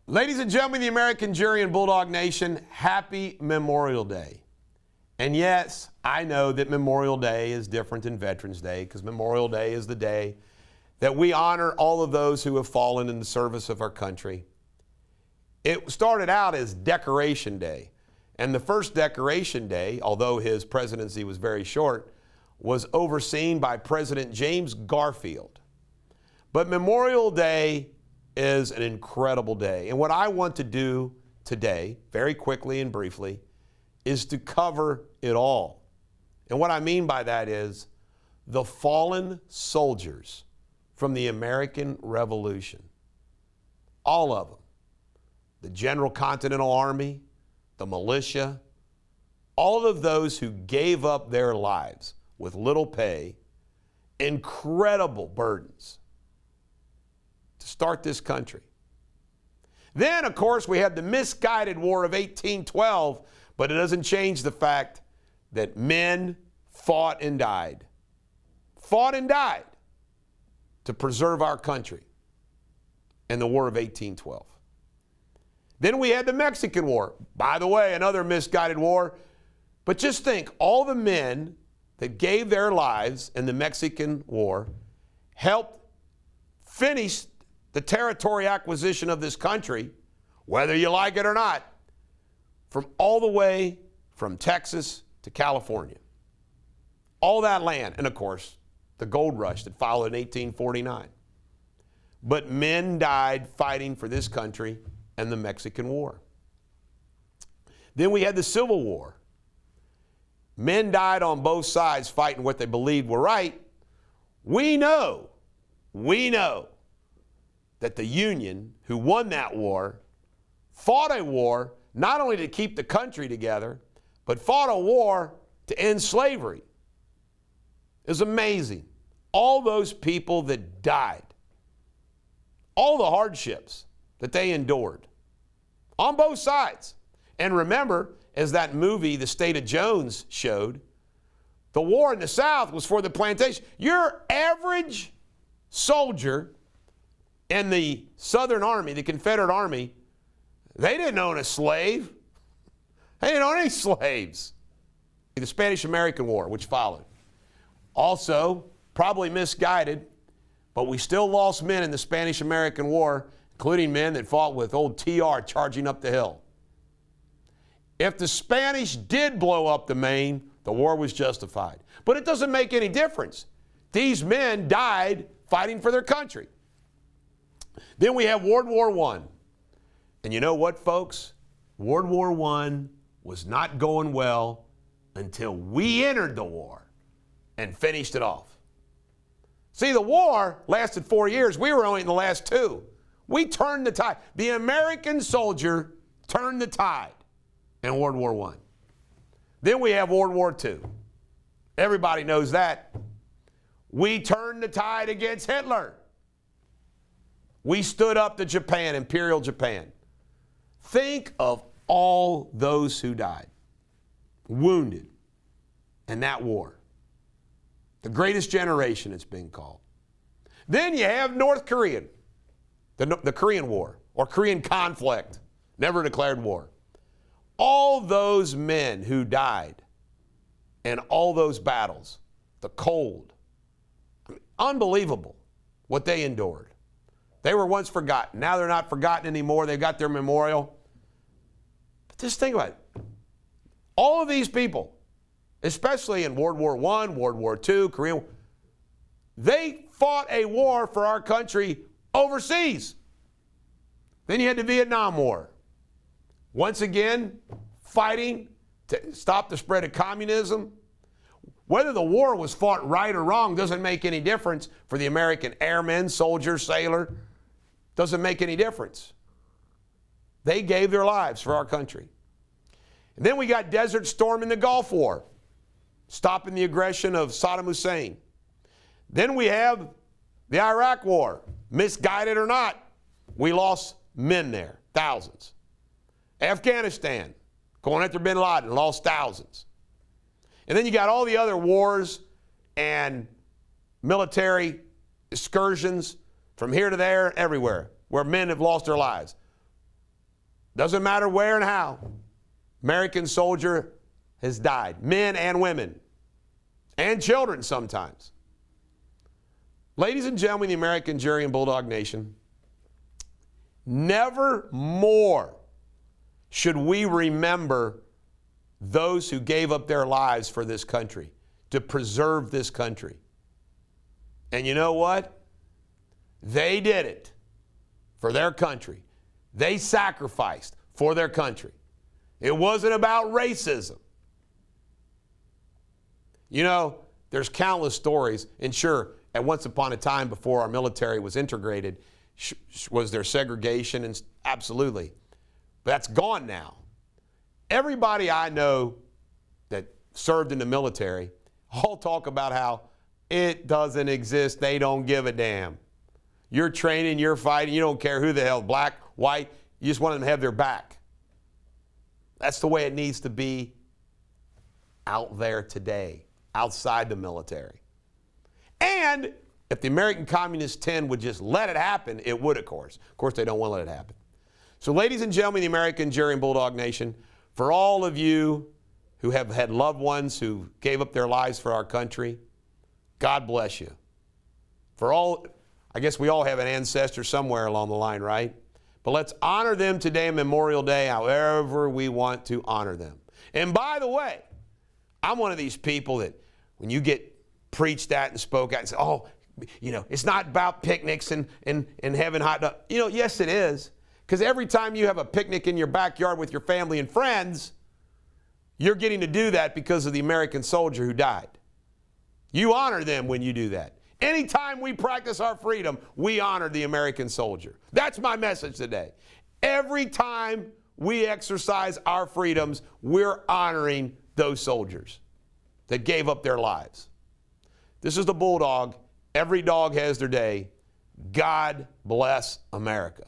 Ladies and gentlemen, the American jury and Bulldog Nation, happy Memorial Day. And yes, I know that Memorial Day is different than Veterans Day because Memorial Day is the day that we honor all of those who have fallen in the service of our country. It started out as Decoration Day. And the first Decoration Day, although his presidency was very short, was overseen by President James Garfield. But Memorial Day is an incredible day. And what I want to do today, very quickly and briefly, is to cover it all. And what I mean by that is the fallen soldiers from the American Revolution. All of them. The General Continental Army, the militia, all of those who gave up their lives with little pay, incredible burdens, to start this country. Then, of course, we had the misguided War of 1812, but it doesn't change the fact that men fought and died to preserve our country in the War of 1812. Then we had the Mexican War. By the way, another misguided war. But just think, all the men that gave their lives in the Mexican War helped finish the territory acquisition of this country, whether you like it or not, from all the way from Texas to California. All that land, and of course, the gold rush that followed in 1849. But men died fighting for this country and the Mexican War. Then we had the Civil War. Men died on both sides fighting what they believed were right. We know that the Union, who won that war, fought a war not only to keep the country together, but fought a war to end slavery. It was amazing. All those people that died, all the hardships that they endured on both sides. And remember, as that movie, The State of Jones, showed, the war in the South was for the plantation. Your average soldier in the Southern Army, the Confederate Army, they didn't own a slave. They didn't own any slaves. The Spanish-American War, which followed. Also, probably misguided, but we still lost men in the Spanish-American War, including men that fought with old TR charging up the hill. If the Spanish did blow up the Maine, the war was justified. But it doesn't make any difference. These men died fighting for their country. Then we have World War I. And you know what, folks? World War I was not going well until we entered the war and finished it off. See, the war lasted 4 years. We were only in the last 2. We turned the tide. The American soldier turned the tide in World War I. Then we have World War II. Everybody knows that. We turned the tide against Hitler. We stood up to Japan, Imperial Japan. Think of all those who died, wounded in that war. The greatest generation, it's been called. Then you have North Korea, the Korean War, or Korean conflict, never declared war. All those men who died in all those battles, the cold, unbelievable what they endured. They were once forgotten. Now they're not forgotten anymore. They've got their memorial. But just think about it. All of these people, especially in World War I, World War II, Korean, they fought a war for our country overseas. Then you had the Vietnam War. Once again, fighting to stop the spread of communism. Whether the war was fought right or wrong doesn't make any difference for the American airmen, soldier, sailor. Doesn't make any difference. They gave their lives for our country. And then we got Desert Storm in the Gulf War, stopping the aggression of Saddam Hussein. Then we have the Iraq War. Misguided or not, we lost men there, thousands. Afghanistan, going after bin Laden, lost thousands. And then you got all the other wars and military excursions from here to there, everywhere, where men have lost their lives. Doesn't matter where and how. American soldier has died. Men and women. And children sometimes. Ladies and gentlemen, the American jury and Bulldog Nation, never more should we remember those who gave up their lives for this country, to preserve this country. And you know what? They did it for their country. They sacrificed for their country. It wasn't about racism. You know, there's countless stories, and sure, at once upon a time before our military was integrated, was there segregation? And absolutely. But that's gone now. Everybody I know that served in the military all talk about how it doesn't exist. They don't give a damn. You're training, you're fighting, you don't care who the hell, black, white, you just want them to have their back. That's the way it needs to be out there today, outside the military. And if the American Communist 10 would just let it happen, it would, of course. Of course, they don't want to let it happen. So, ladies and gentlemen, the American Jury and Bulldog Nation, for all of you who have had loved ones who gave up their lives for our country, God bless you. For all, I guess we all have an ancestor somewhere along the line, right? But let's honor them today, Memorial Day, however we want to honor them. And by the way, I'm one of these people that when you get preached at and spoke at and say, oh, you know, it's not about picnics and having hot dogs. You know, yes, it is. Because every time you have a picnic in your backyard with your family and friends, you're getting to do that because of the American soldier who died. You honor them when you do that. Anytime we practice our freedom, we honor the American soldier. That's my message today. Every time we exercise our freedoms, we're honoring those soldiers that gave up their lives. This is the Bulldog. Every dog has their day. God bless America.